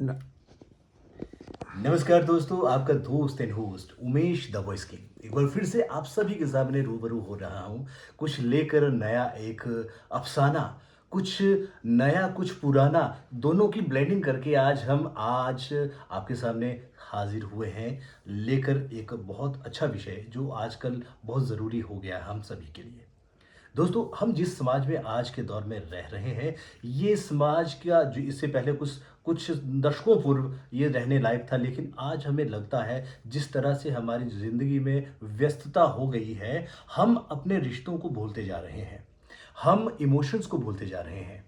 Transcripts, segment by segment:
न- नमस्कार दोस्तों, आपका दोस्त and host Umesh the voice king एक बार फिर से आप सभी के सामने रूबरू हो रहा हूँ। कुछ लेकर नया एक अफसाना, कुछ नया कुछ पुराना, दोनों की ब्लेंडिंग करके आज आपके सामने हाजिर हुए हैं, लेकर एक बहुत अच्छा विषय जो आजकल बहुत ज़रूरी हो गया है हम सभी के लिए। दोस्तों, हम जिस समाज में आज के दौर में रह रहे हैं, ये समाज का जो इससे पहले कुछ कुछ दशकों पूर्व ये रहने लायक था, लेकिन आज हमें लगता है जिस तरह से हमारी ज़िंदगी में व्यस्तता हो गई है, हम अपने रिश्तों को भूलते जा रहे हैं। हम इमोशंस को भूलते जा रहे हैं।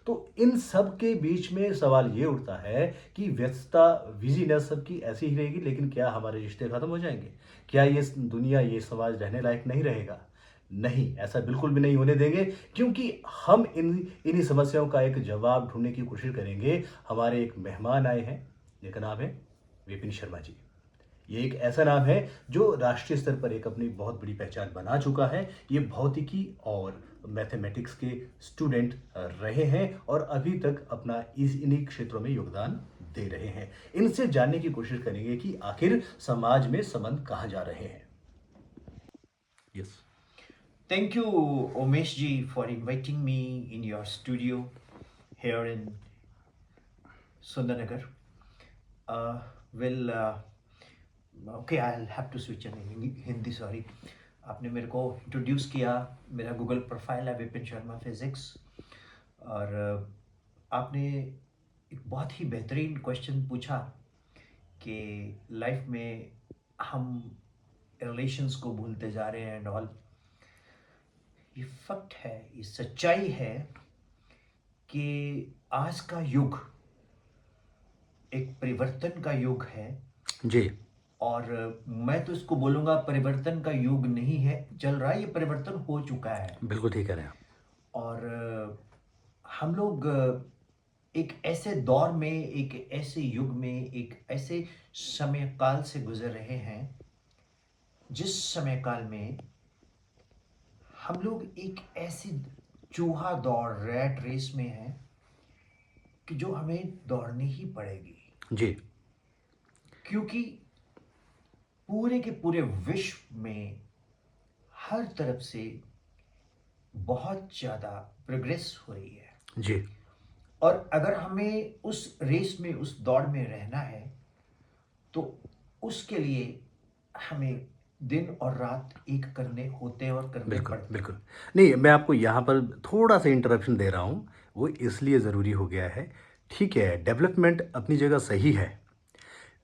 तो इन सब के बीच में सवाल ये उठता है कि व्यस्तता, बिज़ीनेस सबकी ऐसी ही रहेगी, लेकिन क्या हमारे रिश्ते खत्म हो जाएँगे? क्या ये स दुनिया, ये समाज रहने लायक नहीं रहेगा? नहीं, ऐसा बिल्कुल भी नहीं होने देंगे, क्योंकि हम इन्हीं समस्याओं का एक जवाब ढूँढने की कोशिश करेंगे। हमारे एक मेहमान आए हैं, जिनका नाम है विपिन शर्मा जी। ये एक ऐसा नाम है जो राष्ट्रीय स्तर पर एक अपनी बहुत बड़ी पहचान बना चुका है। ये भौतिकी और मैथमेटिक्स के स्टूडेंट रहे हैं और अभी तक अपना इस इन्हीं क्षेत्रों में योगदान दे रहे हैं। इनसे जानने की कोशिश करेंगे कि आखिर समाज में संबंध कहाँ जा रहे हैं। Yes. Thank you, Omesh ji, for inviting me in your studio here in Sundarnagar. Uh, well, okay, I'll have to switch in Hindi, sorry. आपने मेरे को इंट्रोड्यूस किया। मेरा गूगल प्रोफाइल है विपिन शर्मा फिजिक्स। और आपने एक बहुत ही बेहतरीन क्वेश्चन पूछा कि लाइफ में हम रिलेशंस को भूलते जा रहे हैं एंड ऑल। ये फैक्ट है, ये सच्चाई है कि आज का युग एक परिवर्तन का युग है। जी। और मैं तो इसको बोलूँगा परिवर्तन का युग नहीं है, चल रहा है, ये परिवर्तन हो चुका है। बिल्कुल ठीक कह रहे हैं आप। और हम लोग एक ऐसे दौर में, एक ऐसे युग में, एक ऐसे समय काल से गुजर रहे हैं जिस समय काल में हम लोग एक ऐसी चूहा दौड़, रैट रेस में हैं कि जो हमें दौड़नी ही पड़ेगी। जी। क्योंकि पूरे के पूरे विश्व में हर तरफ से बहुत ज़्यादा प्रोग्रेस हो रही है। जी। और अगर हमें उस रेस में, उस दौड़ में रहना है, तो उसके लिए हमें दिन और रात एक करने होते हैं और करने बिल्कुल, पड़ते हैं। बिल्कुल। नहीं, मैं आपको यहाँ पर थोड़ा-सा इंटरप्शन दे रहा हूँ, वो इसलिए ज़रूरी हो गया है। ठीक है, डेवलपमेंट अपनी जगह सही है,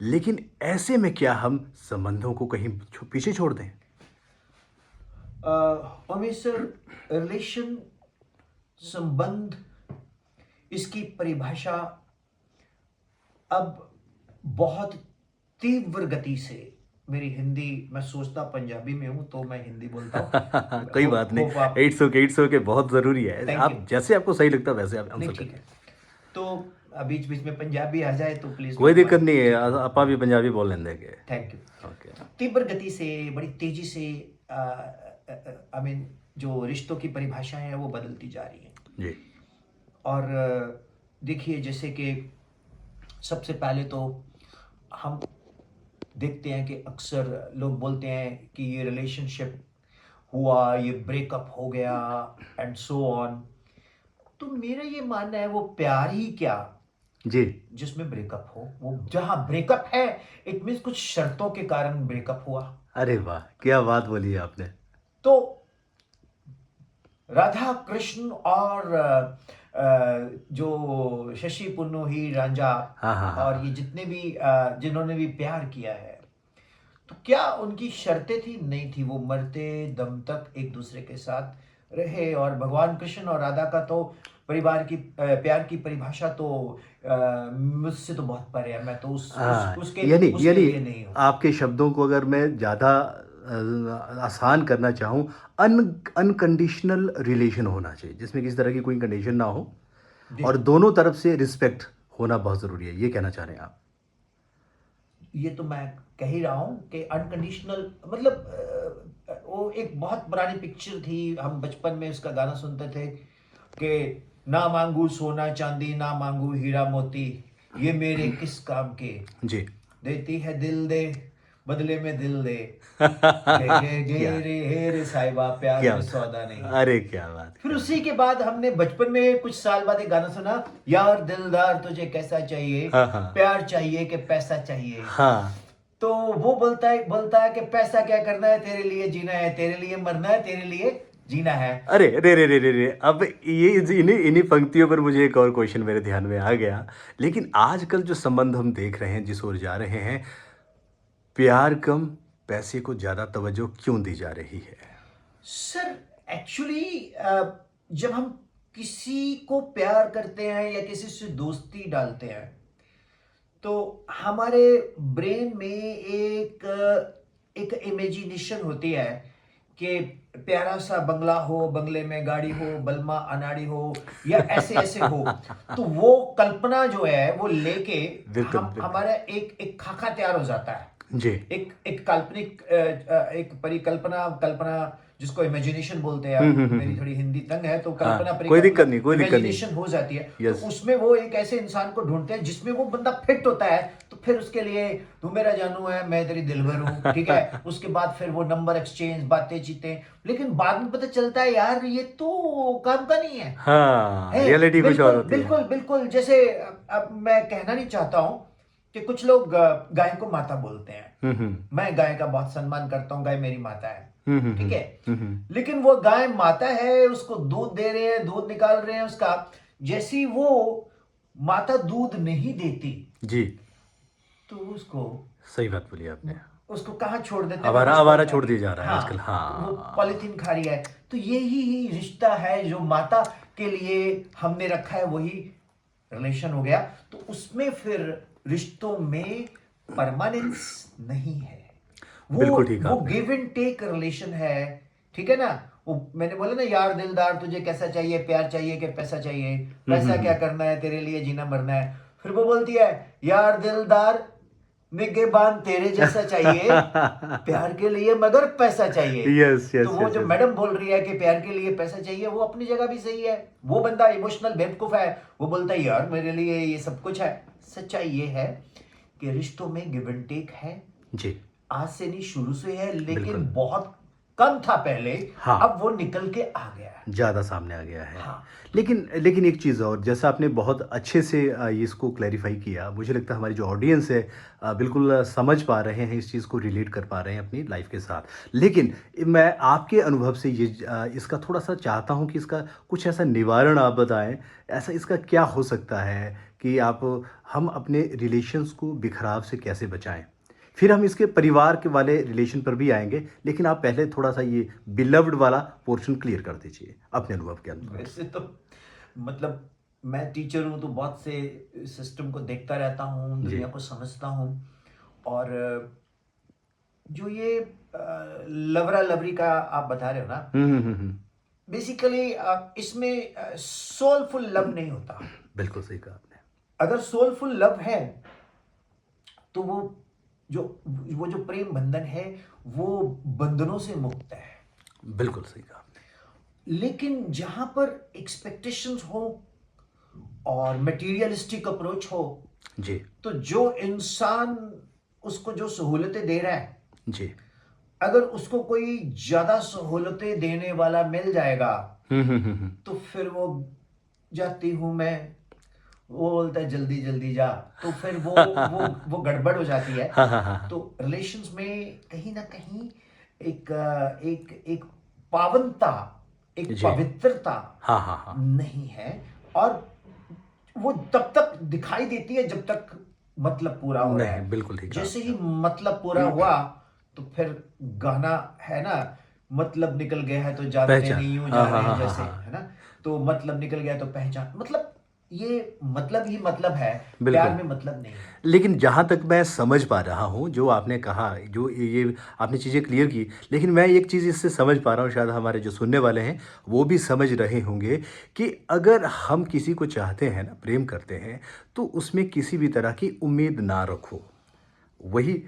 लेकिन ऐसे में क्या हम संबंधों को कहीं पीछे छोड़ दें? हमेशा रिलेशन, संबंध, इसकी परिभाषा अब बहुत तीव्र गति से, मेरी हिंदी, मैं सोचता पंजाबी में हूँ तो मैं हिंदी बोलता हूँ। कोई बात नहीं, होप आप। इट्स ओके, बहुत ज़रूरी है। Thank you. आप जैसे आपको सही लगता है वैसे आप नहीं, आंसर ठीक करें। है। तो बीच बीच में पंजाबी आ जाए तो प्लीज़ कोई मत दिक्कत माइंड नहीं है, कीजिएगा। आपा भी पंजाबी बोल लेंगे के। Thank you. ओके। तीव्र गति से, बड़ी तेजी से, आई मीन, जो रिश्तों की परिभाषा है वो बदलती जा रही है। जी। और देखिए, जैसे कि सबसे पहले तो हम देखते हैं कि अक्सर लोग बोलते हैं कि ये रिलेशनशिप हुआ, ये ब्रेकअप हो गया एंड सो ऑन। तो मेरा ये मानना है, वो प्यार ही क्या जी। जिसमें ब्रेकअप हो। वो जहां ब्रेकअप है, इट मीन्स कुछ शर्तों के कारण ब्रेकअप हुआ। अरे वाह! क्या बात बोली है आपने। तो राधा कृष्ण और जो शशि पुन्नु ही रांझा हाँ, हाँ, हाँ, और हाँ। ये जितने भी जिन्होंने भी प्यार किया है, तो क्या उनकी शर्तें थी? नहीं थी। वो मरते दम तक एक दूसरे के साथ रहे। और भगवान कृष्ण और राधा का तो परिवार की प्यार की परिभाषा तो मुझसे तो बहुत परे है। मैं तो उस हाँ, उसके यानी उसके यानी लिए नहीं हूँ। आपके शब्दों को अगर मैं ज़्यादा आसान करना चाहूँ, अन अनकंडीशनल रिलेशन होना चाहिए, जिसमें किसी तरह की कोई कंडीशन ना हो और बिल्कुल। दोनों तरफ से रिस्पेक्ट होना बहुत ज़रूरी है, ये कहना चाह रहे हैं आप? ये तो मैं कह ही रहा हूँ कि अनकंडीशनल मतलब वो एक बहुत पुरानी पिक्चर थी, हम बचपन में उसका गाना सुनते थे कि ना मांगू सोना चांदी, ना मांगू हीरा मोती, ये मेरे किस काम के, जी। देती है दिल दे, बदले में दिल दे, गे गे क्या रे साहिबा, प्यार क्या में सौदा नहीं। अरे क्या बात, फिर क्या उसी बात। के बाद हमने बचपन में कुछ साल बाद एक गाना सुना, यार दिलदार तुझे कैसा चाहिए, हाँ, हाँ। प्यार चाहिए कि पैसा चाहिए। हाँ। तो वो बोलता है कि पैसा क्या करना है, तेरे लिए जीना है, तेरे लिए मरना है, तेरे लिए जीना है। अरे रे रे रे रे रे, अब ये इन्हीं इन्हीं पंक्तियों पर मुझे एक और क्वेश्चन मेरे ध्यान में आ गया। लेकिन आजकल जो संबंध हम देख रहे हैं, जिस ओर जा रहे हैं, प्यार कम, पैसे को ज़्यादा तवज्जो क्यों दी जा रही है? सर एक्चुअली जब हम किसी को प्यार करते हैं या किसी से दोस्ती डालते हैं, तो हमारे ब्रेन में एक इमेजिनेशन होती है कि प्यारा सा बंगला हो, बंगले में गाड़ी हो, बलमा अनाड़ी हो, या ऐसे ऐसे हो। तो वो कल्पना जो है वो लेके बिल्कुल, हम बिल्कुल। हमारा एक खाका तैयार हो जाता है। जी। एक काल्पनिक एक परिकल्पना कल्पना जिसको इमेजिनेशन बोलते हैं। हुँ, अब हुँ, हुँ, मेरी हुँ। थोड़ी हिंदी तंग है, तो कल्पना हाँ, कोई परिकल्पना दिक्कत नहीं, कोई दिक्कत नहीं। इमेजिनेशन हो जाती है। तो यस। उसमें वो एक ऐसे इंसान को ढूंढते हैं जिसमें वो बंदा फिट होता है। तो फिर उसके लिए तू मेरा जानू है, मैं तेरी दिलबर हूँ, ठीक है। उसके बाद फिर वो नंबर एक्सचेंज, बातें चीतें, लेकिन बाद में पता चलता है यार ये तो काम का नहीं है। हाँ, है, रियलिटी कुछ और बिल्कुल होती है। बिल्कुल बिल्कुल। जैसे अब मैं कहना नहीं चाहता हूं कि कुछ लोग गाय को माता बोलते हैं। हुँ, हुँ। मैं गाय का बहुत सम्मान करता हूं, गाय मेरी माता है, हुँ, हुँ, ठीक हुँ। है। हुँ, हुँ। लेकिन वो गाय माता है, उसको दूध दे रहे हैं, दूध निकाल रहे हैं उसका। जैसी वो माता दूध नहीं देती, जी, तो उसको सही बात बोली आपने। उसको कहाँ छोड़ देते हैं, मैं आवारा वहीं आवारा पहुंचा छोड़ दिया। दिया जा रहा है आजकल, हाँ, वो हाँ। पॉलिथीन खा रही है। तो यही ही रिश्ता है जो माता के लिए हमने रखा है, वही रिलेशन हो गया। तो उसमें फिर रिश्तों में परमानेंस नहीं है। वो बिल्कुल ठीक कहा वो आपने। गिव एंड टेक रिलेशन है, ठीक है ना। वो मैंने बोला ना, यार दिलदार तुझे कैसा चाहिए, प्यार चाहिए कि पैसा चाहिए, हुँ, हुँ, पैसा क्या हुँ। करना है, तेरे लिए जीना मरना है। फिर वो बोलती है, यार दिलदार निगहबान तेरे जैसा चाहिए, प्यार के लिए मगर पैसा चाहिए। यस, तो यस, वो यस, जो यस। मैडम बोल रही है कि प्यार के लिए पैसा चाहिए, वो अपनी जगह भी सही है। वो बंदा इमोशनल बेवकूफ है, वो बोलता है यार मेरे लिए ये सब कुछ है। सच्चाई ये है कि रिश्तों में गिव एंड टेक है। जी, आज से नहीं, शुरू से है, बिल्कुल। लेकिन बहुत कम था पहले। हाँ। अब वो निकल के आ गया है। ज़्यादा सामने आ गया है। हाँ। लेकिन लेकिन एक चीज़ और, जैसा आपने बहुत अच्छे से इसको क्लैरिफ़ाई किया, मुझे लगता है हमारी जो ऑडियंस है बिल्कुल समझ पा रहे हैं, इस चीज़ को रिलेट कर पा रहे हैं अपनी लाइफ़ के साथ। लेकिन मैं आपके अनुभव से इसका थोड़ा-सा चाहता हूँ कि इसका कुछ ऐसा निवारण आप बताएँ, ऐसा इसका क्या हो सकता है कि हम अपने रिलेशंस को बिखराव से कैसे बचाएँ? फिर हम इसके परिवार के वाले रिलेशन पर भी आएँगे, लेकिन आप पहले थोड़ा-सा ये बिलव्ड वाला पोर्शन क्लियर कर दीजिए, अपने अनुभव के अनुसार। वैसे तो मतलब मैं टीचर हूँ, तो बहुत से सिस्टम को देखता रहता हूँ, जी। दुनिया को समझता हूँ। और जो ये लवरा लवरी का आप बता रहे हो ना, हुँ, हुँ, हुँ, हुँ। बेसिकली इसमें सोलफुल लव नहीं होता। बिल्कुल सही कहा आपने। अगर सोलफुल लव है, तो जो वो जो प्रेम बंधन है, वो बंधनों से मुक्त है। बिल्कुल सही कहा आपने। लेकिन जहां पर एक्सपेक्टेशंस हो और मटेरियलिस्टिक अप्रोच हो, जी, तो जो इंसान उसको जो सहूलतें दे रहा है, जी। अगर उसको कोई ज्यादा सहूलतें देने वाला मिल जाएगा, हुँ, हुँ, हुँ, हुँ। तो फिर वो जाती हूं मैं, वो बोलता है जल्दी जल्दी जा। तो फिर वो गड़बड़ हो जाती है। हाँ, हाँ, हाँ, हाँ। तो रिलेशंस में कहीं ना कहीं एक पावनता, एक जी। पवित्रता हाँ, हाँ, हाँ। नहीं है। और वो तब तक दिखाई देती है जब तक मतलब पूरा हो रहा नहीं, है। बिल्कुल ठीक कहा जैसे आपने। ही मतलब पूरा हुआ, तो फिर गाना है ना, मतलब निकल गया है तो जानते पहचान। नहीं यूं हाँ, जा हाँ, रहे हैं हाँ, हाँ, जैसे, हाँ। है ना। तो मतलब निकल गया तो पहचान, मतलब ये मतलब ही मतलब है। प्यार बिल्कुल। में मतलब नहीं है। लेकिन जहाँ तक मैं समझ पा रहा हूँ, जो आपने कहा, जो ये आपने चीज़ें क्लियर की, लेकिन मैं एक चीज़ इससे समझ पा रहा हूँ, शायद हमारे जो सुनने वाले हैं, वो भी समझ रहे होंगे कि अगर हम किसी को चाहते हैं ना, प्रेम करते हैं, तो उसमें किसी भी तरह की उम्मीद ना रखो। वही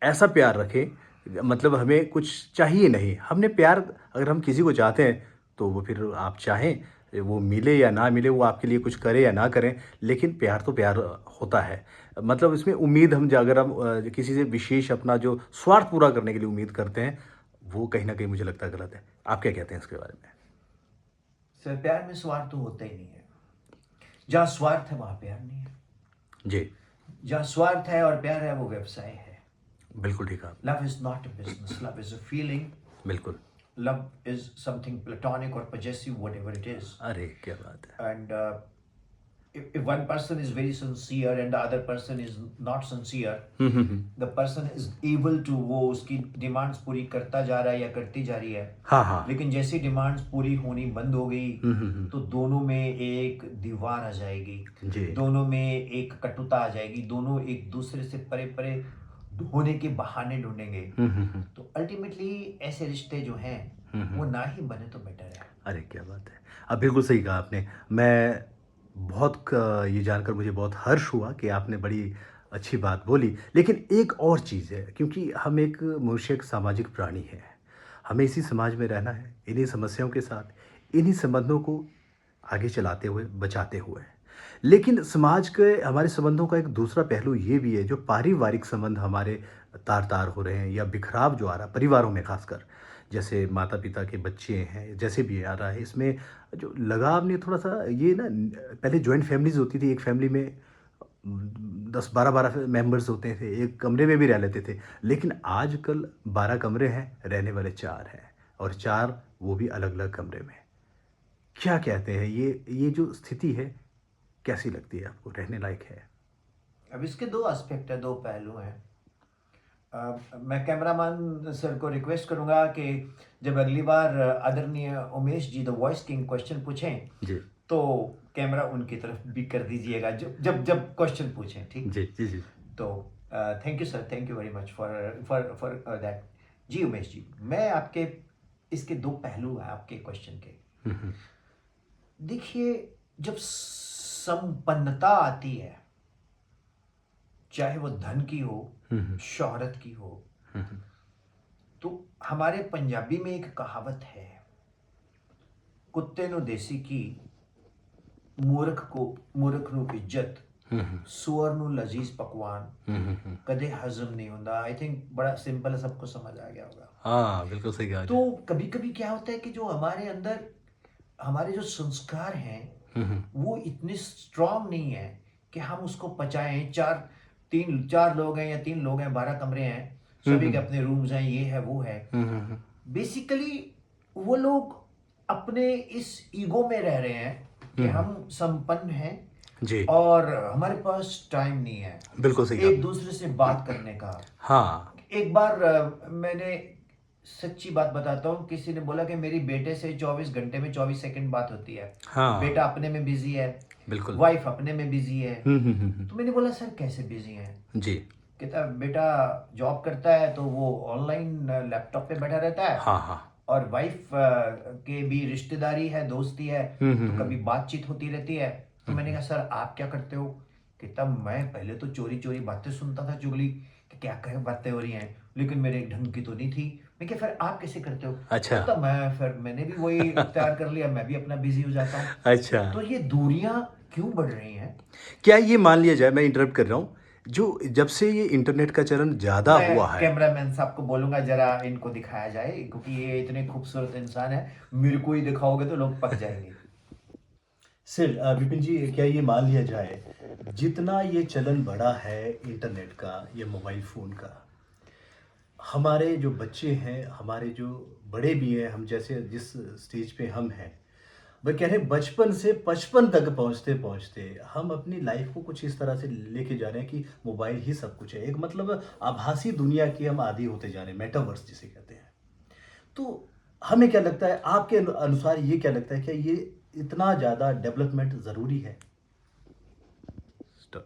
ऐसा प्यार रखें, मतलब हमें कुछ चाहिए नहीं। हमने प्यार, अगर हम किसी को चाहते हैं, तो वो फिर आप चाहें वो मिले या ना मिले, वो आपके लिए कुछ करे या ना करें, लेकिन प्यार तो प्यार होता है। मतलब इसमें उम्मीद हम अगर हम किसी से विशेष अपना जो स्वार्थ पूरा करने के लिए उम्मीद करते हैं, वो कहीं न कहीं मुझे लगता है गलत है। आप क्या कहते हैं इसके बारे में? सर प्यार में स्वार्थ तो होता ही नहीं है। जहाँ स्वार्थ है वहाँ प्यार नहीं है। जी, जहाँ स्वार्थ है और प्यार है वो व्यवसाय है। बिल्कुल ठीक कहा आपने। Love is not a business, love is a feeling, बिल्कुल। लव इज समथिंग प्लेटोनिक और possessive, whatever it is. अरे! क्या बात है। And if one person is very sincere and the other person is not sincere, hmm, hmm, hmm. the person is able to, वो उसकी demands पूरी करता जा रहा है या करती जा रही है, हाँ, हाँ। लेकिन जैसी डिमांड्स पूरी होनी बंद हो गई हुँ, हुँ, हुँ। तो दोनों में एक दीवार आ जाएगी, जी। दोनों में एक कटुता आ जाएगी, दोनों एक दूसरे से परे परे होने के बहाने ढूंढेंगे। हुँ, हुँ, हुँ। तो अल्टीमेटली ऐसे रिश्ते जो हैं वो ना ही बने तो बेटर है। अरे क्या बात है! बिल्कुल सही कहा आपने। मैं बहुत क ये जानकर मुझे बहुत हर्ष हुआ कि आपने बड़ी अच्छी बात बोली। लेकिन एक और चीज़ है, क्योंकि हम एक मनुष्य एक सामाजिक प्राणी हैं। हमें इसी समाज में रहना है, इन्हीं समस्याओं के साथ, इन्हीं संबंधों को आगे चलाते हुए, बचाते हुए। लेकिन समाज के हमारे संबंधों का एक दूसरा पहलू ये भी है, जो पारिवारिक संबंध हमारे तार-तार हो रहे हैं या बिखराव जो आ रहा है परिवारों में ख़ासकर। जैसे माता-पिता के बच्चे हैं, जैसे भी आ रहा है, इसमें जो लगाव ने थोड़ा-सा ये ना पहले जॉइंट फैमिलीज़ होती थी, एक फैमिली में 10 12-12 मेंबर्स होते थे, एक कमरे में भी रह लेते थे। लेकिन आजकल 12 कमरे हैं, रहने वाले 4 हैं और 4 वो भी अलग-अलग कमरे में। क्या कहते हैं ये जो स्थिति है, कैसी लगती है आपको? रहने लायक है? अब इसके दो एस्पेक्ट है, दो पहलू हैं। मैं कैमरामैन सर को रिक्वेस्ट करूंगा कि जब अगली बार आदरणीय Umesh ji the voice king question पूछें जी। तो कैमरा उनकी तरफ भी कर दीजिएगा जब जब जब क्वेश्चन पूछें, ठीक। जी, जी, जी। तो thank you sir, thank you very much for that. जी उमेश जी, मैं आपके इसके दो पहलू हैं आपके क्वेश्चन के। हुँ, हुँ। देखिए, जब संपन्नता आती है, चाहे वो धन की हो, हुँ, हुँ। शोहरत की हो, हुँ, हुँ। तो हमारे पंजाबी में एक कहावत है, कुत्ते नु देसी की, मूर्ख ਨੂੰ ਇੱਜ਼ਤ, हुँ, हुँ। सूअर ਨੂੰ लजीज पकवान, हुँ, हुँ, हुँ। कदे हजम नहीं होता। आई थिंक बड़ा सिंपल है, सबको समझ आ गया होगा। हाँ, बिल्कुल सही कहा तो आपने। कभी कभी क्या होता है कि जो हमारे अंदर हमारे जो संस्कार हैं हुँ, हुँ। वो इतने स्ट्रांग नहीं है कि हम उसको पचाएं। चार लोग हैं या तीन लोग हैं, 12 कमरे हैं, हुँ, सभी के हुँ। अपने रूम्स हैं, ये है वो है। हुँ, हुँ, हुँ। बेसिकली वो लोग अपने इस ईगो में रह रहे हैं कि हुँ, हुँ। हम संपन्न हैं जी, और हमारे पास टाइम नहीं है बिल्कुल सही कहा एक आपने। दूसरे से बात करने का। हाँ, एक बार मैंने सच्ची बात बताता हूँ, किसी ने बोला कि मेरी बेटे से 24 घंटे में 24 सेकंड बात होती है। हाँ, बेटा अपने में बिजी है, बिल्कुल। वाइफ अपने में बिजी है। हुँ, हुँ, हुँ, हुँ। तो मैंने बोला सर कैसे बिजी हैं? जी। कहता बेटा जॉब करता है तो वो ऑनलाइन लैपटॉप पे बैठा रहता है, हाँ, हाँ। और वाइफ के भी रिश्तेदारी है, दोस्ती है, हुँ, हुँ, तो हुँ। कभी बातचीत होती रहती है। तो हुँ, मैंने हुँ। कहा सर आप क्या करते हो? कहता मैं पहले तो चोरी चोरी बातें सुनता था, चुगली कि क्या क्या बातें हो रही हैं, लेकिन मेरे ढंग की तो नहीं थी। मैं क्या फिर आप कैसे करते हो? अच्छा। कहता मैंने भी वही इख्तियार कर लिया, मैं भी अपना बिजी हो जाता हूँ। अच्छा। तो ये दूरियां क्यों बढ़ रही हैं? क्या ये मान लिया जाए, मैं इंटरप्ट कर रहा हूँ, जो जब से ये इंटरनेट का चलन ज़्यादा मैं हुआ है। कैमरामैन साहब को बोलूंगा जरा इनको दिखाया जाए, क्योंकि ये इतने खूबसूरत इंसान है, मेरे को ही दिखाओगे तो लोग पक जाएंगे। सिर विपिन जी, क्या ये मान लिया जाए, जितना ये चलन बढ़ा है इंटरनेट का या मोबाइल फ़ोन का, हमारे जो बच्चे हैं, हमारे जो बड़े भी हैं, हम जैसे जिस स्टेज पे हम हैं, वह कह रहे हैं बचपन से 55 तक पहुँचते-पहुँचते हम अपनी लाइफ़ को कुछ इस तरह से लेके जा रहे हैं कि मोबाइल ही सब कुछ है। एक मतलब आभासी दुनिया के हम आदी होते जा रहे हैं, मेटावर्स जिसे कहते हैं। तो हमें क्या लगता है, आपके अनुसार ये क्या लगता है, क्या ये इतना ज़्यादा डेवलपमेंट ज़रूरी है? स्टॉप।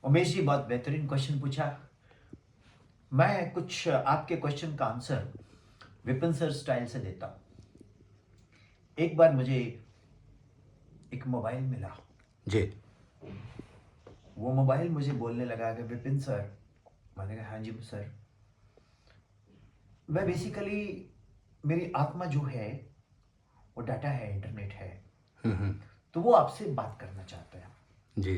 उमेश जी बहुत बेहतरीन क्वेश्चन पूछा। मैं कुछ आपके क्वेश्चन का आंसर विपिन सर स्टाइल से देता हूँ। एक बार मुझे एक मोबाइल मिला, जी। वो मोबाइल मुझे बोलने लगा कि विपिन सर, मैंने कहा हाँ जी सर। मैं बेसिकली, मेरी आत्मा जो है वो डाटा है, इंटरनेट है, हम्म, तो वो आपसे बात करना चाहता है। जी।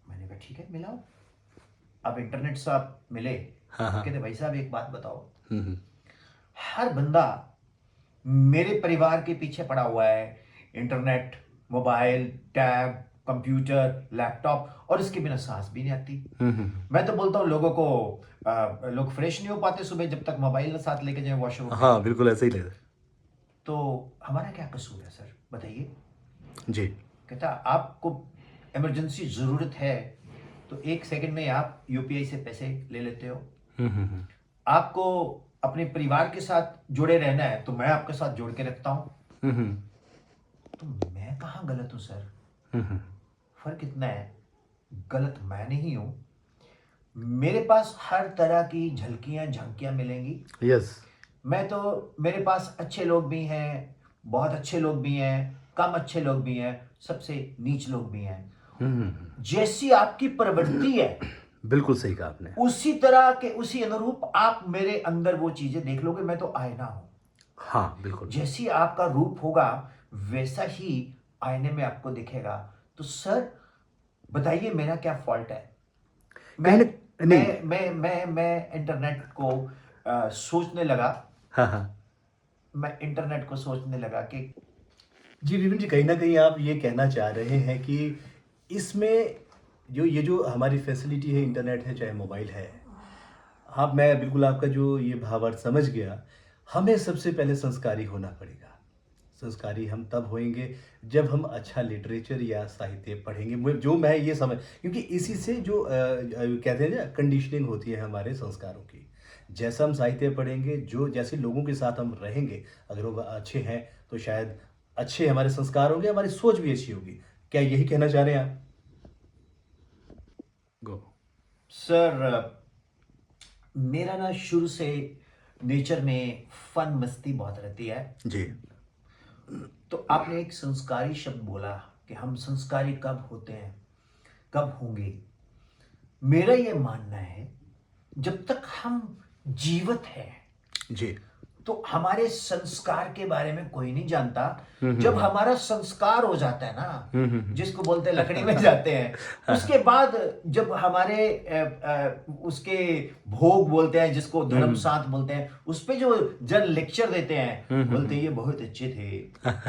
मैंने कहा ठीक है, मिलाओ। अब इंटरनेट से आप मिले, हाँ, हाँ। कहते भाई साहब एक बात बताओ, हम्म, हर बंदा मेरे परिवार के पीछे पड़ा हुआ है, internet, mobile, tab, computer, laptop, और इसके बिना सांस भी नहीं आती। हम्म, मैं तो बोलता हूँ लोगों को, लोग फ्रेश नहीं हो पाते सुबह जब तक मोबाइल ना साथ लेके जाए वॉशरूम में। हाँ, बिल्कुल ऐसे ही लग रहा तो हमारा क्या कसूर है सर, बताइए। है। जी। कहता आपको इमरजेंसी ज़रूरत है तो 1 सेकंड में आप यूपीआई से पैसे ले लेते हो। हम्म, आपको अपने परिवार के साथ जुड़े रहना है तो मैं आपके साथ जोड़ के रखता हूँ। हम्म, तो मैं कहाँ गलत हूँ सर? हम्म, फर्क इतना है, गलत मैं नहीं हूँ। मेरे पास हर तरह की झलकियां झांकियां मिलेंगी। यस। मैं तो, मेरे पास अच्छे लोग भी हैं, बहुत अच्छे लोग भी हैं, कम अच्छे लोग भी हैं, सबसे नीच लोग भी हैं। हम्म, जैसी आपकी प्रवृत्ति है बिल्कुल सही कहा आपने। उसी तरह के, उसी अनुरूप आप मेरे अंदर वो चीजें देख लोगे। मैं तो आईना हूं। हाँ, बिल्कुल। जैसी आपका रूप होगा वैसा ही आईने में आपको दिखेगा। तो सर बताइए मेरा क्या फॉल्ट है? मैं कहीं ना नहीं। मैं इंटरनेट को सोचने लगा। हाँ, हाँ। मैं इंटरनेट को सोचने लगा कि जी, विपिन जी, कहीं न कहीं आप ये कहना चाह रहे हैं कि इसमें जो हमारी फैसिलिटी है, इंटरनेट है, चाहे मोबाइल है, मैं बिल्कुल आपका जो ये भावार्थ समझ गया। हमें सबसे पहले संस्कारी होना पड़ेगा। संस्कारी हम तब होएँगे जब हम अच्छा लिटरेचर या साहित्य पढ़ेंगे। मैं ये समझ, क्योंकि इसी से जो कहते हैं ना, कंडीशनिंग होती है हमारे संस्कारों की। जैसा हम साहित्य पढ़ेंगे, जो जैसे लोगों के साथ हम रहेंगे, अगर वो अच्छे हैं तो शायद अच्छे हमारे संस्कार होंगे, हमारी सोच भी अच्छी होगी। क्या यही कहना चाह रहे हैं आप? गो। सर मेरा ना शुरू से नेचर में फन मस्ती बहुत रहती है। जी। तो आपने एक संस्कारी शब्द बोला कि हम संस्कारी कब होते हैं, कब होंगे। मेरा ये मानना है जब तक हम जीवित हैं जी। तो हमारे संस्कार के बारे में कोई नहीं जानता। हुँ, हुँ, जब हुँ। हमारा संस्कार हो जाता है ना, हुँ, हुँ, हुँ। जिसको बोलते हैं लकड़ी में जाते हैं, उसके बाद जब हमारे उसके भोग बोलते हैं, जिसको हुँ, धर्म हुँ। साथ बोलते हैं, उस पे जो जन लेक्चर देते हैं, हुँ, हुँ, बोलते हैं हुँ। ये बहुत अच्छे थे,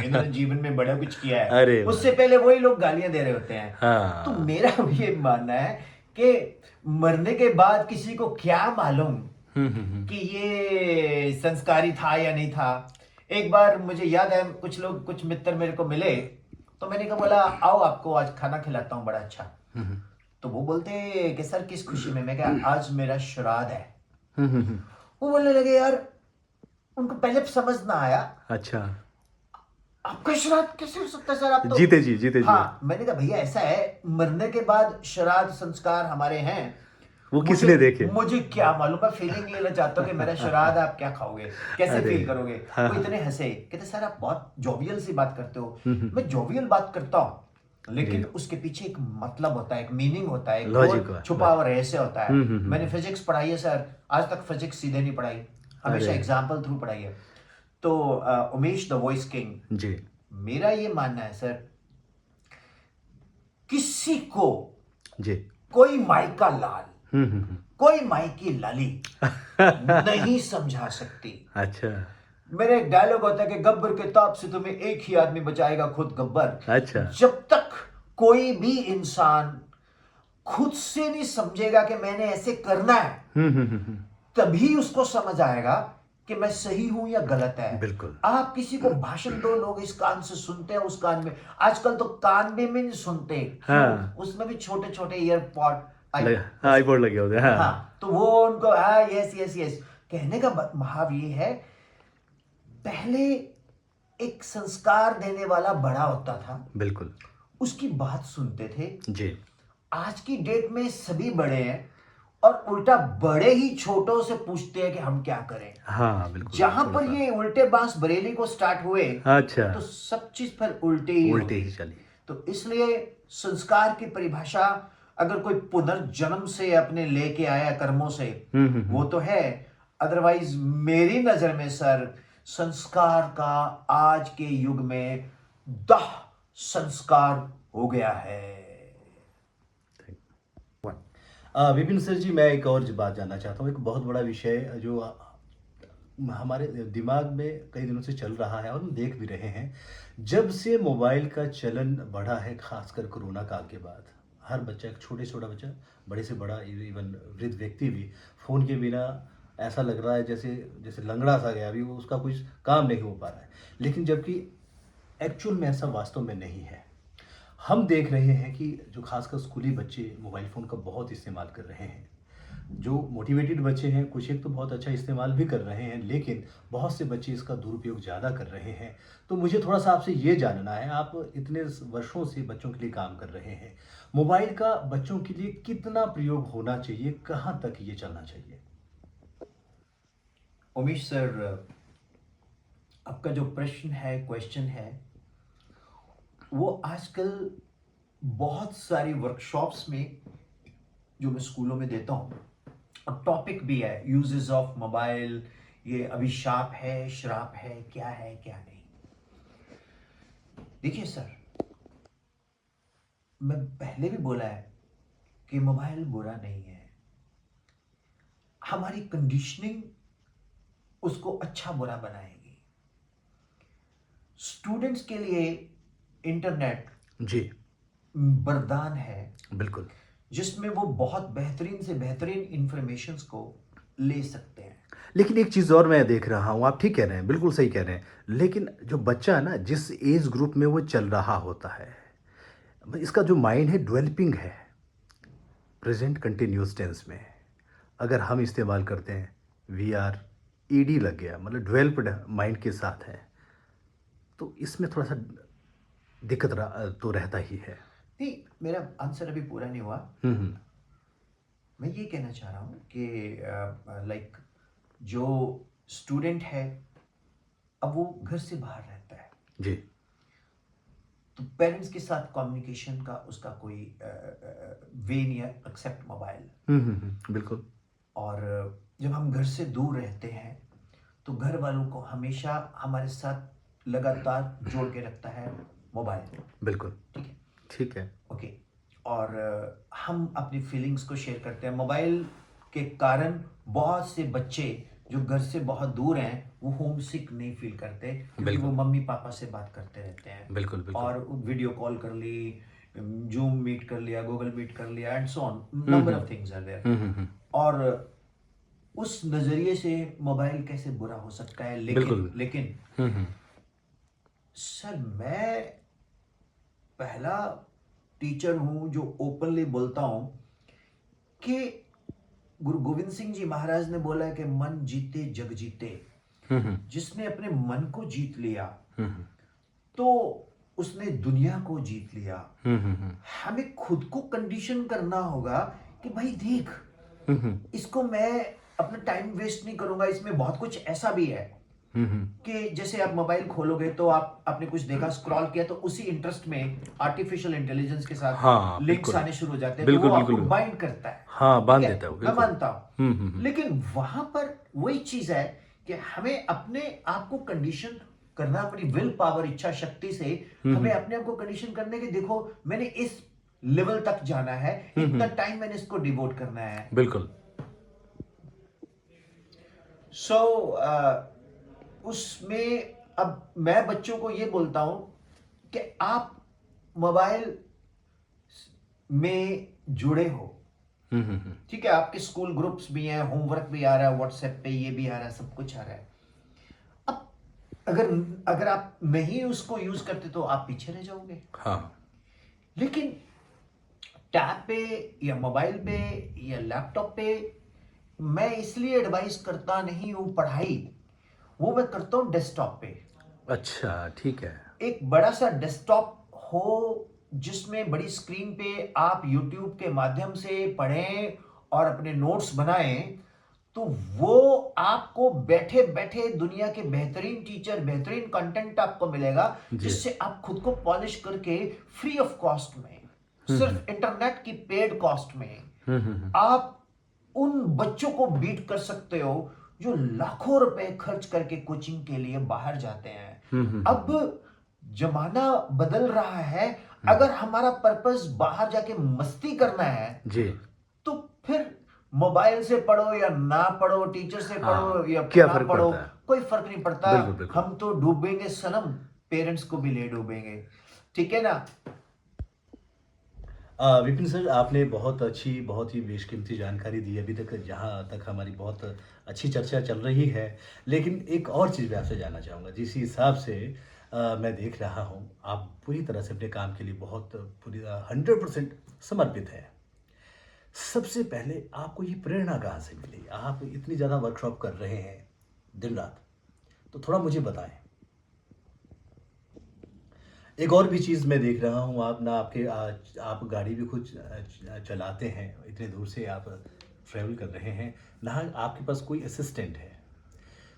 इन्होंने जीवन में बड़ा कुछ किया है। अरे वाह! उससे पहले वही लोग गालियां दे रहे होते हैं। तो हाँ। मेरा ये मानना है कि मरने के बाद किसी को क्या मालूम हुँ, हुँ, हुँ। कि ये संस्कारी था या नहीं था। एक बार मुझे याद है, कुछ लोग, कुछ मित्र मेरे को मिले, तो मैंने कहा, बोला आओ आपको आज खाना खिलाता हूँ बड़ा अच्छा। हुँ, हुँ। तो वो बोलते कि सर किस खुशी में? मैं कहा आज मेरा श्राद्ध है। हुँ, हुँ, हुँ। वो बोलने लगे यार, उनको पहले समझ ना आया, अच्छा। आपका श्राद्ध कैसे हो सकता है सर, आप तो। जीते जी। हाँ, मैंने कहा भैया ऐसा है, मरने के बाद श्राद्ध संस्कार हमारे हैं। वो मुझे किसने देखे? मुझे क्या मालूम, मैं फीलिंग लेना चाहता हूँ कि मेरा श्राद्ध आप क्या खाओगे, कैसे अरे! फील करोगे। हाँ, वो हाँ। इतने हंसे, कहते सर आप बहुत जोवियल सी बात करते हो। हुँ, हुँ, मैं हुँ। जोवियल बात करता हूँ जी। लेकिन उसके पीछे एक मतलब होता है, एक मीनिंग होता है, एक लॉजिक और हुआ, छुपा लॉजिक। हुआ रहस्य होता है। हुँ, हुँ, हुँ, मैंने हुँ। फिजिक्स पढ़ाई है सर, आज तक फिजिक्स सीधे नहीं पढ़ाई, हमेशा अरे! एग्जाम्पल थ्रू पढ़ाई है। तो उमेश द वॉइस किंग, जी। मेरा ये मानना है सर, किसी को जी। कोई माई का लाल, हुँ, हुँ, हुँ। कोई माई की लाली नहीं समझा सकती। अच्छा, मेरा एक डायलॉग होता है कि गब्बर के ताप से तुम्हें एक ही आदमी बचाएगा, खुद गब्बर। अच्छा। जब तक कोई भी इंसान खुद से नहीं समझेगा कि मैंने ऐसे करना है, हुँ, हुँ, हुँ, हुँ। तभी उसको समझ आएगा कि मैं सही हूं या गलत है। बिल्कुल। आप किसी को भाषण दो, लोग इस कान से सुनते हैं, उस कान में, आजकल तो कान में भी नहीं सुनते, क्यों? हाँ, उसमें भी छोटे छोटे ईयरपॉड आई, लगा हाँ, ऐसे। आईपॉड लगे होते हैं, हाँ, हाँ। तो वो उनको हाँ यस यस यस कहने का भाव ये है, पहले एक संस्कार देने वाला बड़ा होता था, बिल्कुल। उसकी बात सुनते थे। जी। आज की डेट में सभी बड़े हैं और उल्टा बड़े ही छोटों से पूछते हैं कि हम क्या करें। हाँ, बिल्कुल, जहां पर थोड़ा-सा ये उल्टे बांस बरेली को स्टार्ट हुए अच्छा, तो सब चीज पर उल्टे ही हो उल्टी गई। ही चली। तो इसलिए संस्कार की परिभाषा, अगर कोई पुनर्जन्म से अपने लेके आया कर्मों से, हुँ, हुँ, वो हुँ। तो है। अदरवाइज मेरी नजर में सर, संस्कार का आज के युग में दाह संस्कार हो गया है। विपिन सर जी, मैं एक और बात जानना चाहता हूँ। एक बहुत बड़ा विषय जो हमारे दिमाग में कई दिनों से चल रहा है और हम देख भी रहे हैं। जब से मोबाइल का चलन बढ़ा है, खासकर कोरोना काल के बाद, हर बच्चा, एक छोटे से छोटा बच्चा, बड़े से बड़ा, इवन वृद्ध व्यक्ति भी फ़ोन के बिना ऐसा लग रहा है जैसे जैसे लंगड़ा सा गया, अभी वो उसका कुछ काम नहीं हो पा रहा है। लेकिन जबकि एक्चुअल में ऐसा वास्तव में नहीं है। हम देख रहे हैं कि जो खासकर स्कूली बच्चे मोबाइल फ़ोन का बहुत इस्तेमाल कर रहे हैं। जो मोटिवेटेड बच्चे हैं, कुछ एक तो बहुत अच्छा इस्तेमाल भी कर रहे हैं, लेकिन बहुत से बच्चे इसका दुरुपयोग ज़्यादा कर रहे हैं। तो मुझे थोड़ा-सा आपसे ये जानना है, आप इतने वर्षों से बच्चों के लिए काम कर रहे हैं, मोबाइल का बच्चों के लिए कितना प्रयोग होना चाहिए, कहाँ तक ये चलना चाहिए? उमेश सर, आपका जो प्रश्न है, क्वेश्चन है, वो आजकल बहुत सारी वर्कशॉप्स में जो मैं स्कूलों में देता हूँ, और टॉपिक भी है यूजेस ऑफ मोबाइल। ये अभिशाप है, श्राप है, क्या नहीं। देखिए सर, मैं पहले भी बोला है कि मोबाइल बुरा नहीं है। हमारी कंडीशनिंग उसको अच्छा बुरा बनाएगी। स्टूडेंट्स के लिए इंटरनेट जी, वरदान है, बिल्कुल। जिसमें वो बहुत बेहतरीन से बेहतरीन इंफॉर्मेशंस को ले सकते हैं। लेकिन एक चीज़ और मैं देख रहा हूँ, आप ठीक कह रहे हैं, बिल्कुल सही कह रहे हैं। लेकिन जो बच्चा है ना, जिस एज ग्रुप में वो चल रहा होता है, इसका जो माइंड है डेवलपिंग है, प्रेजेंट कंटिन्यूअस टेंस में। अगर हम इस्तेमाल करते हैं, वी आर ईडी लग गया, मतलब डेवलप्ड माइंड के साथ है, तो इसमें थोड़ा सा दिक्कत तो रहता ही है। नहीं, मेरा आंसर अभी पूरा नहीं हुआ। हम्म। मैं ये कहना चाह रहा हूँ कि लाइक जो स्टूडेंट है, अब वो घर से बाहर रहता है, जी। तो पेरेंट्स के साथ कम्युनिकेशन का उसका कोई वे नहीं है एक्सेप्ट मोबाइल। बिल्कुल। और जब हम घर से दूर रहते हैं, तो घर वालों को हमेशा हमारे साथ लगातार जोड़ के रखता है मोबाइल। बिल्कुल। ठीक है, ठीक है। ओके। और हम अपनी फीलिंग्स को शेयर करते हैं मोबाइल के कारण। बहुत से बच्चे जो घर से बहुत दूर हैं, वो होम सिक नहीं फील करते, क्योंकि वो बिल्कुल। मम्मी पापा से बात करते रहते हैं। बिल्कुल। बिल्कुल। और वीडियो कॉल कर ली, जूम मीट कर लिया, गूगल मीट कर लिया, and so on, number of things are there. Hmm. और उस नजरिए से मोबाइल कैसे बुरा हो सकता है। बिल्कुल। लेकिन हम्म। सर, मैं पहला टीचर हूं जो ओपनली बोलता हूं कि गुरु गोविंद सिंह जी महाराज ने बोला है कि मन जीते जग जीते। हम्म। जिसने अपने मन को जीत लिया, हम्म। तो उसने दुनिया को जीत लिया। हम्म। हमें खुद को कंडीशन करना होगा कि भाई देख, हम्म। इसको मैं अपना टाइम वेस्ट नहीं करूंगा। इसमें बहुत कुछ ऐसा भी है हम्म। कि जैसे आप मोबाइल खोलोगे तो आपने कुछ देखा, स्क्रॉल किया, तो उसी इंटरेस्ट में आर्टिफिशियल इंटेलिजेंस के साथ हाँ, लिंक्स बिल्कुल। आने शुरू हो जाते हैं, तो वो बिल्कुल, आपको बिल्कुल। बाइंड करता है। हाँ, ठीक बाँध है, देता है वो, मैं बिल्कुल। मानता हूं। लेकिन वहां पर वही चीज है कि हमें अपने आप को कंडीशन करना, अपनी विल पावर, इच्छा शक्ति से हमें अपने आप को कंडीशन करने के, देखो मैंने इस लेवल तक जाना है, इतना टाइम मैंने इसको डिवोट करना है। बिल्कुल। सो उसमें अब मैं बच्चों को ये बोलता हूं कि आप मोबाइल में जुड़े हो, ठीक है, आपके स्कूल ग्रुप्स भी हैं, होमवर्क भी आ रहा है व्हाट्सएप पे, ये भी आ रहा है, सब कुछ आ रहा है। अब अगर अगर आप नहीं उसको यूज करते तो आप पीछे रह जाओगे। हाँ। लेकिन टैब पे या मोबाइल पे या लैपटॉप पे मैं इसलिए एडवाइस करता नहीं हूं पढ़ाई, वो मैं करता हूं डेस्कटॉप पे। अच्छा, ठीक है। एक बड़ा सा डेस्कटॉप हो, जिसमें बड़ी स्क्रीन पे आप यूट्यूब के माध्यम से पढ़ें और अपने नोट्स बनाएं, तो वो आपको बैठे बैठे दुनिया के बेहतरीन टीचर, बेहतरीन कंटेंट आपको मिलेगा, जी। जिससे आप खुद को पॉलिश करके फ्री ऑफ कॉस्ट में, सिर्फ इंटरनेट की पेड कॉस्ट में, आप उन बच्चों को बीट कर सकते हो जो लाखों रुपए खर्च करके कोचिंग के लिए बाहर जाते हैं। अब जमाना बदल रहा है। अगर हमारा पर्पस बाहर जाके मस्ती करना है जी। तो फिर मोबाइल से पढ़ो या ना पढ़ो, टीचर से हाँ, पढ़ो या क्या ना फर्क पढ़ो, पड़ता है? कोई फर्क नहीं पड़ता। बिल्कुल, बिल्कुल। हम तो डूबेंगे सनम, पेरेंट्स को भी ले डूबेंगे। ठीक है ना? विपिन सर, आपने बहुत अच्छी, बहुत ही बेशकीमती जानकारी दी अभी तक, जहाँ तक हमारी बहुत अच्छी चर्चा चल रही है। लेकिन एक और चीज़ मैं आपसे जानना चाहूँगा, जिस हिसाब से मैं देख रहा हूँ, आप पूरी तरह से अपने काम के लिए बहुत पूरी 100% समर्पित हैं। सबसे पहले आपको ये प्रेरणा कहाँ से मिली? आप इतनी ज़्यादा वर्कशॉप कर रहे हैं दिन-रात, तो थोड़ा मुझे बताएँ। एक और भी चीज़ मैं देख रहा हूँ, आप ना आपके आप गाड़ी भी खुद चलाते हैं, इतने दूर से आप ट्रैवल कर रहे हैं, ना आपके पास कोई असिस्टेंट है,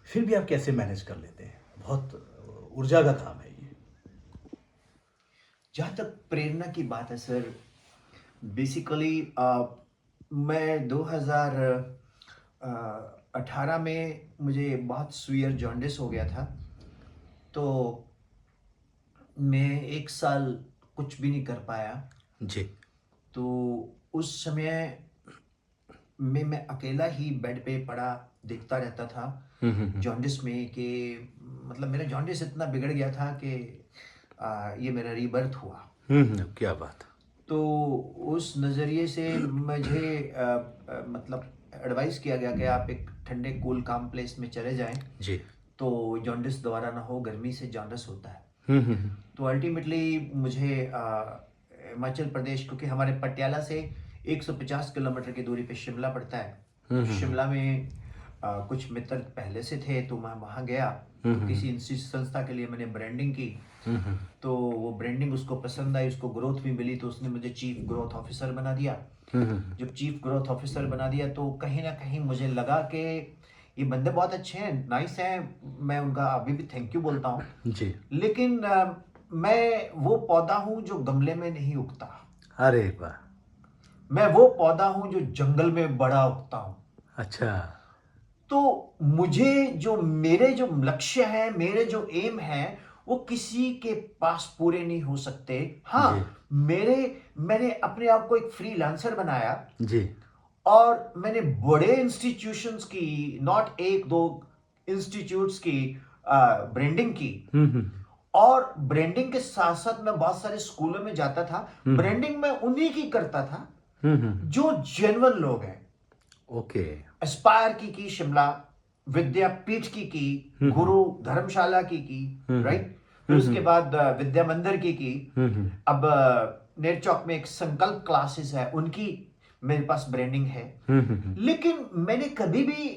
फिर भी आप कैसे मैनेज कर लेते हैं? बहुत ऊर्जा का काम है ये। जहाँ तक प्रेरणा की बात है सर, बेसिकली मैं 2018 में मुझे बहुत सीवियर जॉन्डिस हो गया था। तो मैं 1 साल कुछ भी नहीं कर पाया। जी। तो उस समय में मैं अकेला ही बेड पे पड़ा देखता रहता था जॉन्डिस में कि मतलब मेरा जॉन्डिस इतना बिगड़ गया था कि ये मेरा रीबर्थ हुआ। क्या बात! तो उस नज़रिए से मुझे मतलब एडवाइस किया गया कि आप एक ठंडे कूल काम प्लेस में चले जाएं जी। तो जॉन्डिस दोबारा ना हो। गर्मी से जॉन्डिस होता है। हुँ, हुँ, हुँ। तो अल्टीमेटली मुझे हिमाचल प्रदेश, क्योंकि हमारे पटियाला से 150 किलोमीटर की दूरी पे शिमला पड़ता है। शिमला में कुछ मित्र पहले से थे तो मैं वहाँ गया। तो किसी संस्था के लिए मैंने ब्रांडिंग की। तो वो ब्रांडिंग उसको पसंद आई, उसको ग्रोथ भी मिली, तो उसने मुझे चीफ ग्रोथ ऑफिसर बना दिया। जब चीफ ग्रोथ ऑफिसर बना दिया तो कहीं ना कहीं मुझे लगा कि ये बंदे बहुत अच्छे हैं, नाइस हैं, मैं उनका अभी भी थैंक यू बोलता हूँ। जी। लेकिन मैं वो पौधा हूँ जो गमले में नहीं उगता। अरे वाह! मैं वो पौधा हूँ जो जंगल में बड़ा उगता हूँ। अच्छा। तो मुझे जो मेरे जो लक्ष्य है, मेरे जो एम है, वो किसी के पास पूरे नहीं हो सकते। हाँ, जी। मैंने अपने आप को एक फ्रीलांसर बनाया जी। और मैंने बड़े इंस्टीट्यूशंस की, नॉट एक दो इंस्टीट्यूट्स की ब्रांडिंग की। और ब्रांडिंग के साथ साथ मैं बहुत सारे स्कूलों में जाता था। ब्रांडिंग मैं उन्हीं की करता था जो जेन्युइन लोग हैं। ओके। एस्पायर की शिमला, विद्यापीठ की, गुरु धर्मशाला की, राइट। फिर उसके बाद विद्या मंदिर की। अब नेरचौक में एक संकल्प क्लासेस है, उनकी मेरे पास ब्रांडिंग है। लेकिन मैंने कभी भी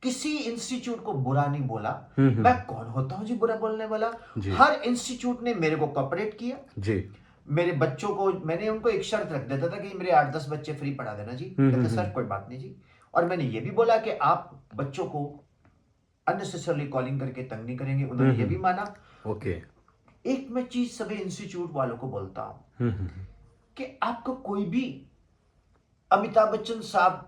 किसी इंस्टीट्यूट को बुरा नहीं बोला। मैं कौन होता हूं जी बुरा बोलने वाला? जी। हर इंस्टीट्यूट ने मेरे को कोऑपरेट किया। जी। मेरे बच्चों को मैंने उनको एक शर्त रख देता था कि मेरे 8-10 बच्चे फ्री पढ़ा देना जी। कहते सर कोई बात नहीं जी। और मैंने ये भी बोला कि आप बच्चों को अननेसेसरली कॉलिंग करके तंग नहीं करेंगे। उन्होंने ये भी माना। ओके। एक मैं चीज सभी इंस्टीट्यूट वालों को बोलता हूं कि आपको कोई भी अमिताभ बच्चन साहब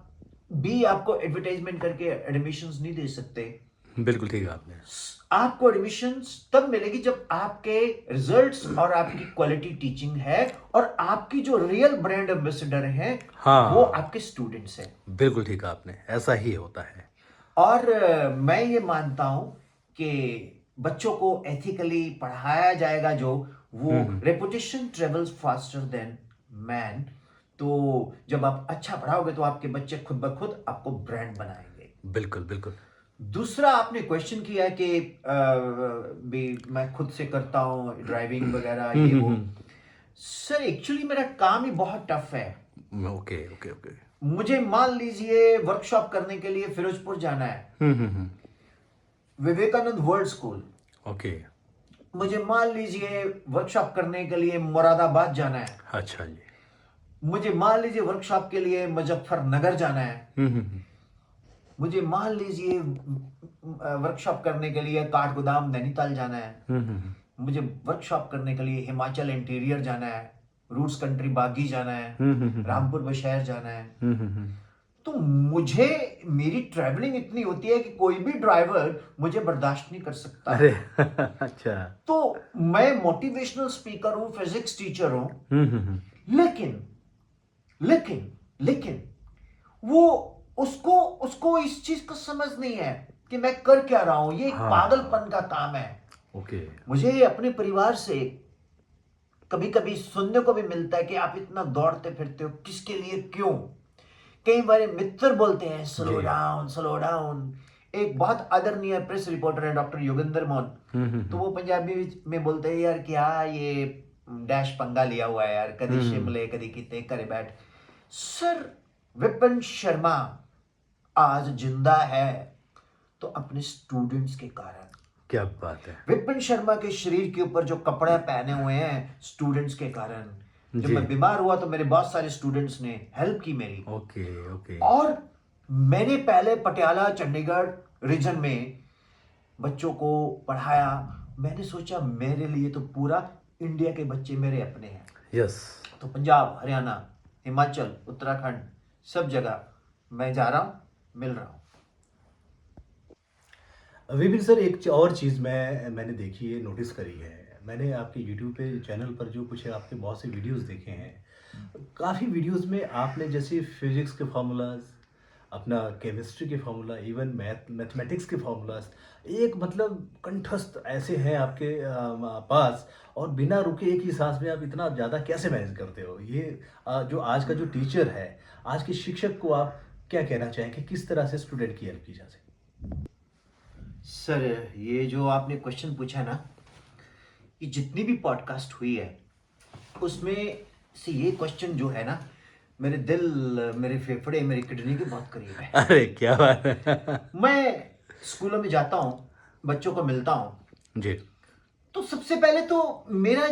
भी आपको एडवर्टाइजमेंट करके एडमिशंस नहीं दे सकते। बिल्कुल ठीक है आपने। आपको एडमिशंस तब मिलेगी जब आपके रिजल्ट्स और आपकी क्वालिटी टीचिंग है और आपकी जो रियल ब्रांड एम्बेसडर हैं वो हाँ, आपके स्टूडेंट्स हैं। बिल्कुल ठीक कहा आपने, ऐसा ही होता है। और मैं ये मानता हूं कि बच्चों को एथिकली पढ़ाया जाएगा जो वो reputation travels faster than man. तो जब आप अच्छा पढ़ाओगे तो आपके बच्चे खुद ब खुद आपको ब्रांड बनाएंगे। बिल्कुल, बिल्कुल। दूसरा आपने क्वेश्चन किया कि भी मैं खुद से करता हूँ ड्राइविंग वगैरह ये वो। सर एक्चुअली मेरा काम ही बहुत टफ है। Okay, okay, okay. मुझे मान लीजिए वर्कशॉप करने के लिए फिरोजपुर जाना है, विवेकानंद वर्ल्ड स्कूल। ओके। मुझे मान लीजिए वर्कशॉप करने के लिए मुरादाबाद जाना है। अच्छा जी। मुझे मान लीजिए वर्कशॉप के लिए मुजफ्फरनगर जाना है। मुझे मान लीजिए वर्कशॉप करने के लिए काठगोदाम नैनीताल जाना है। मुझे वर्कशॉप करने के लिए हिमाचल इंटीरियर जाना है, रूट्स कंट्री बागी जाना है, रामपुर बशहर जाना है। तो मुझे मेरी ट्रैवलिंग इतनी होती है कि कोई भी ड्राइवर मुझे बर्दाश्त नहीं कर सकता। अरे अच्छा। तो मैं मोटिवेशनल स्पीकर हूँ, फिजिक्स टीचर हूँ, लेकिन लेकिन लेकिन वो उसको उसको इस चीज का समझ नहीं है कि मैं कर क्या रहा हूं। ये एक हाँ, पागलपन का काम है। ओके। मुझे अपने परिवार से कभी कभी सुनने को भी मिलता है कि आप इतना दौड़ते फिरते हो किसके लिए, क्यों। कई बार मित्र बोलते हैं स्लो जी। Down slow down. एक बहुत आदरणीय प्रेस रिपोर्टर है डॉक्टर योगेंद्र मोहन, तो हम्म। वो पंजाबी में बोलते हैं यार क्या ये डैश पंगा लिया हुआ है यार, कभी हम्म। शिमले कभी कितने करे बैठ। सर, विपिन शर्मा आज जिंदा है तो अपने स्टूडेंट्स के कारण। क्या बात है। विपिन शर्मा के शरीर के ऊपर जो कपड़े पहने हुए हैं स्टूडेंट्स के कारण। जब जी। मैं बीमार हुआ तो मेरे बहुत सारे स्टूडेंट्स ने हेल्प की मेरी। Okay okay. और मैंने पहले पटियाला चंडीगढ़ रीजन में बच्चों को पढ़ाया। मैंने सोचा मेरे लिए तो पूरा इंडिया के बच्चे मेरे अपने हैं। यस। तो पंजाब, हरियाणा, हिमाचल, उत्तराखंड, सब जगह मैं जा रहा हूं, मिल रहा हूं। विपिन सर, एक और चीज़ मैंने देखी है, नोटिस करी है। मैंने आपके यूट्यूब पे चैनल पर जो कुछ है आपके बहुत से वीडियोस देखे हैं। काफ़ी वीडियोस में आपने जैसे फिजिक्स के फार्मूलाज, अपना केमिस्ट्री के फार्मूला, इवन मैथमेटिक्स के फार्मूलाज, एक मतलब कंठस्थ ऐसे हैं आपके पास, और बिना रुके एक ही सांस में आप इतना ज़्यादा कैसे मैनेज करते हो? ये जो आज का जो टीचर है, आज के शिक्षक को आप क्या कहना चाहेंगे, किस तरह से स्टूडेंट की हेल्प की जा सकती सर, ये जो आपने क्वेश्चन पूछा ना, ये जितनी भी पॉडकास्ट हुई है उसमें से ये क्वेश्चन जो है ना, मेरे दिल, मेरे फेफड़े, मेरी किडनी के बहुत करीब है। है? अरे क्या बात है। मैं स्कूलों में जाता हूँ, बच्चों को मिलता हूँ, जी। तो सबसे पहले तो मेरा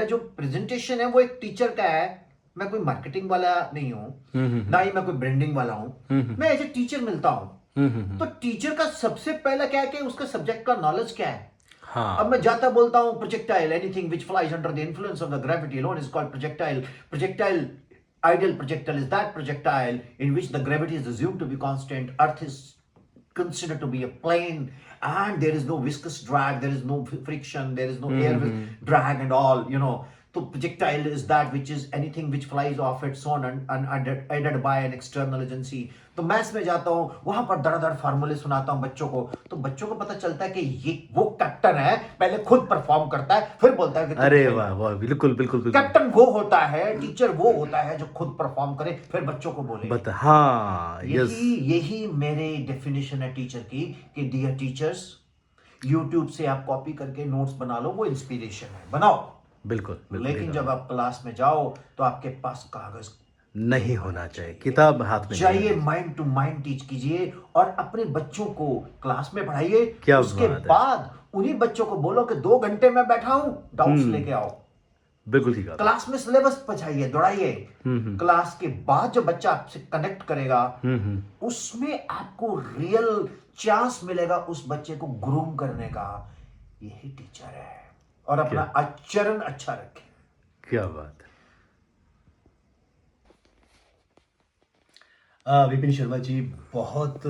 जो प्रेजेंटेशन है वो एक टीचर का है। मैं कोई मार्केटिंग वाला नहीं हूँ, ना ही मैं कोई ब्रांडिंग वाला हूँ। मैं एज ए टीचर मिलता हूँ। तो टीचर का सबसे पहला क्या है कि उसका सब्जेक्ट का नॉलेज क्या है। अब मैं हाँ। जाता बोलता हूँ projectile, anything which flies under the influence of the gravity alone is called projectile. Projectile, ideal projectile is that projectile in which the gravity is assumed to be constant. Earth is considered to be a plane, and there is no viscous drag, there is no friction, there is no air drag and all, you know. So projectile is that which is anything which flies off its own and aided by an external agency. तो maths में जाता हूँ, वहां पर धड़ाधड़ फार्मूले सुनाता हूँ बच्चों को, तो बच्चों को पता चलता है कि ये वो कैप्टन है, पहले खुद परफॉर्म करता है फिर बोलता है कि तुम अरे खेलो। वाह वाह, बिल्कुल बिल्कुल बिल्कुल। कैप्टन वो होता है, टीचर वो होता है जो खुद परफॉर्म करे फिर बच्चों को बोले। बता, हाँ, यस। यही यही मेरे डेफिनेशन है टीचर की कि डियर टीचर्स, यूट्यूब से आप कॉपी करके नोट्स बना लो, वो इंस्पिरेशन है, बनाओ। बिल्कुल बिल्कुल, ये लेकिन तो जब आप क्लास में जाओ तो आपके पास कागज नहीं होना चाहिए, किताब हाथ में नहीं चाहिए। होनी माइंड टू माइंड टीच कीजिए और अपने बच्चों को क्लास में पढ़ाइए। क्या उसके बात है। बाद उन्हीं बच्चों को बोलो कि 2 घंटे में बैठा हूं, डाउट्स लेके आओ। बिल्कुल ठीक है। क्लास में सिलेबस पढ़ाइए, दौड़ाइए। क्लास के बाद जो बच्चा आपसे कनेक्ट करेगा, उसमें आपको रियल चांस मिलेगा उस बच्चे को ग्रूम करने का। यही टीचर है। और अपना क्या आचरण अच्छा रखें। क्या बात है। विपिन शर्मा जी, बहुत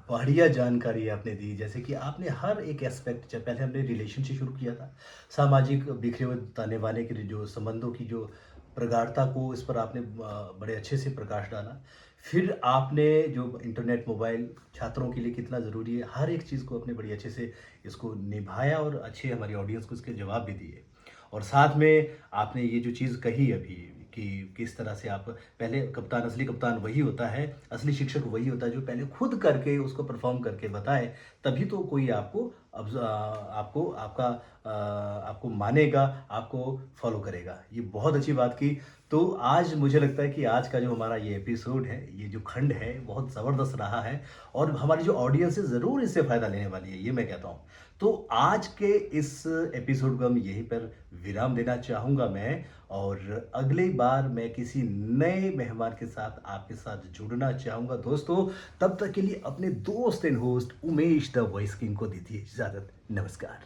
बढ़िया जानकारी आपने दी। जैसे कि आपने हर एक एस्पेक्ट, जब पहले हमने रिलेशन से शुरू किया था, सामाजिक बिखरे हुए ताने बाने के जो संबंधों की जो प्रगाढ़ता को, इस पर आपने बड़े अच्छे से प्रकाश डाला। फिर आपने जो इंटरनेट, मोबाइल छात्रों के लिए कितना ज़रूरी है, हर एक चीज़ को आपने बड़ी अच्छे से इसको निभाया और अच्छे हमारी ऑडियंस को इसके जवाब भी दिए। और साथ में आपने ये जो चीज़ कही अभी कि किस तरह से आप पहले कप्तान, असली कप्तान वही होता है, असली शिक्षक वही होता है जो पहले खुद करके उसको परफॉर्म करके बताए, तभी तो कोई आपको आपको मानेगा, आपको फॉलो करेगा। ये बहुत अच्छी बात की। तो आज मुझे लगता है कि आज का जो हमारा ये एपिसोड है, ये जो खंड है, बहुत ज़बरदस्त रहा है और हमारी जो ऑडियंस है ज़रूर इससे फ़ायदा लेने वाली है, ये मैं कहता हूँ। तो आज के इस एपिसोड को हम यहीं पर विराम देना चाहूँगा मैं, और अगली बार मैं किसी नए मेहमान के साथ आपके साथ जुड़ना चाहूँगा दोस्तों। तब तक के लिए अपने दोस्त and host Umesh the voice king को दीजिए इजाज़त। नमस्कार।